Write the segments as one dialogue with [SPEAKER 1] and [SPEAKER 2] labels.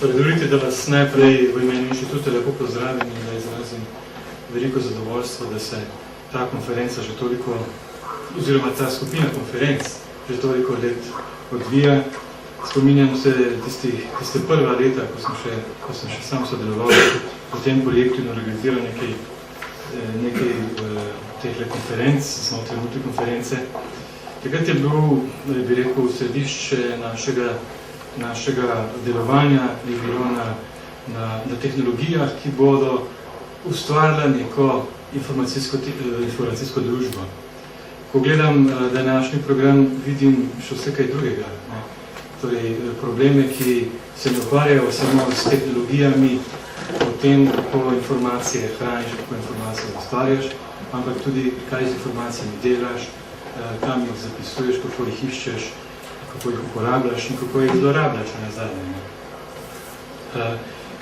[SPEAKER 1] Dovolite, da vas najprej v imenu inštituta lepo pozdravim in da izrazim veliko zadovoljstvo, da se ta konferenca že toliko, oziroma ta skupina konferenc že toliko let odvija. Spominjam se tiste prva leta, ko sem še sam sodeloval v tem projektu in organiziral nekaj tehle konferenc, znotraj multikonference. Takrat je bil, bi rekel, središče našega delovanja je bilo na tehnologijah, ki bodo ustvarila neko informacijsko družbo. Ko gledam današnji program, vidim še vse kaj drugega. Torej, probleme, ki se ne ukvarjajo samo s tehnologijami, o tem, kako informacije hraniš, kako informacije ustvarjaš, ampak tudi, kaj z informacijami delaš, kam jih zapisuješ, kako jih iščeš, kako jih uporabljaš in kako jih zlorabljaš nazadnje.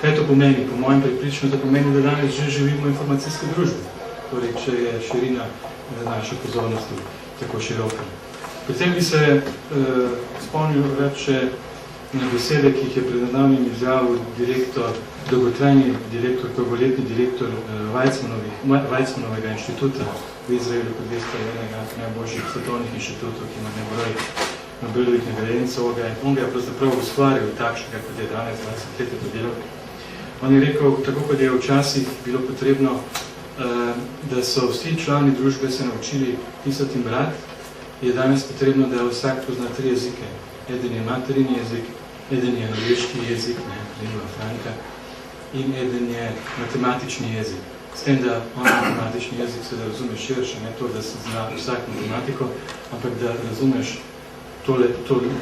[SPEAKER 1] Kaj to pomeni? Po mojem prepričanju to pomeni, da danes že živimo v informacijski družbi, torej, če je širina naše pozornosti tako široka. Potem bi se spomnil več na besede, ki jih je pred nedavnim izjavil dolgotrajni direktor, dolgoletni direktor Weizmannovega inštituta v Izraelu, kot veste, enega najboljših svetovnih inštitutov, ki ima nebroj Nobelovih nagrajencev. On ga je pravzaprav ustvaril takšnega, kot je danes, 20 let je to delal. On je rekel, tako kot je včasih bilo potrebno, da so vsi člani družbe se naučili pisati in brati, je danes potrebno, da vsak pozna 3 jezike. Eden je materin jezik, eden je angleški jezik, lingua franca, in eden je matematični jezik. S tem, da matematični jezik se da razumeš širše, ne to, da se zna vsak matematiko, ampak da razumeš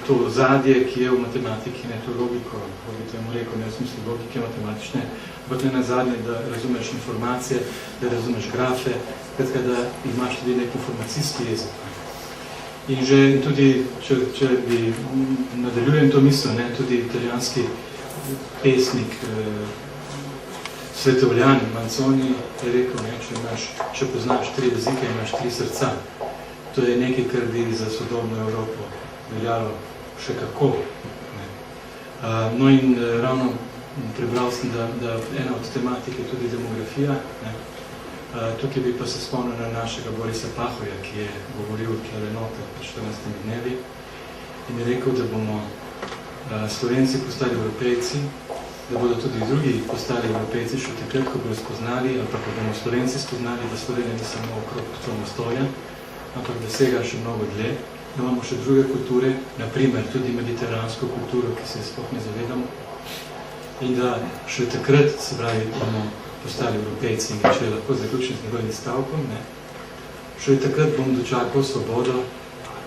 [SPEAKER 1] to zadje, ki je v matematiki, ne to logiko, bi temu rekel, ne v smislu logike matematične, ampak ne na zadnje, da razumeš informacije, da razumeš grafe, da imaš tudi nek informacijski jezik. In že tudi, če bi nadaljujem to misel, tudi italijanski pesnik, svetovljan Manzoni je rekel, če poznaš 3 jezike, imaš 3 srca. To je nekaj, kar bi za sodobno Evropo veljalo še kako. No in ravno prebral sem, da ena od tematik je tudi demografija. Tukaj bi pa se spomnil na našega Borisa Pahoja, ki je govoril tle noter pred 14 dnevi in je rekel, da bomo Slovenci postali Evropejci, da bodo tudi drugi postali Evropejci še takrat, ko bodo spoznali, ali pa ko bomo Slovenci spoznali, da Slovenija ni samo okrog samostojja, ampak da sega še mnogo dlje, da imamo še druge kulture, naprimer tudi mediteransko kulturo, ki se sploh ne zavedamo, in da še takrat, se pravi, bomo postali Evropejci in če lahko zaključim z njegovim stavkom, še takrat bom dočakal svobodo,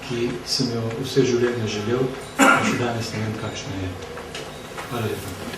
[SPEAKER 1] ki sem jo vse življenje želel, in še danes ne vem, kakšna je. Hvala lepa.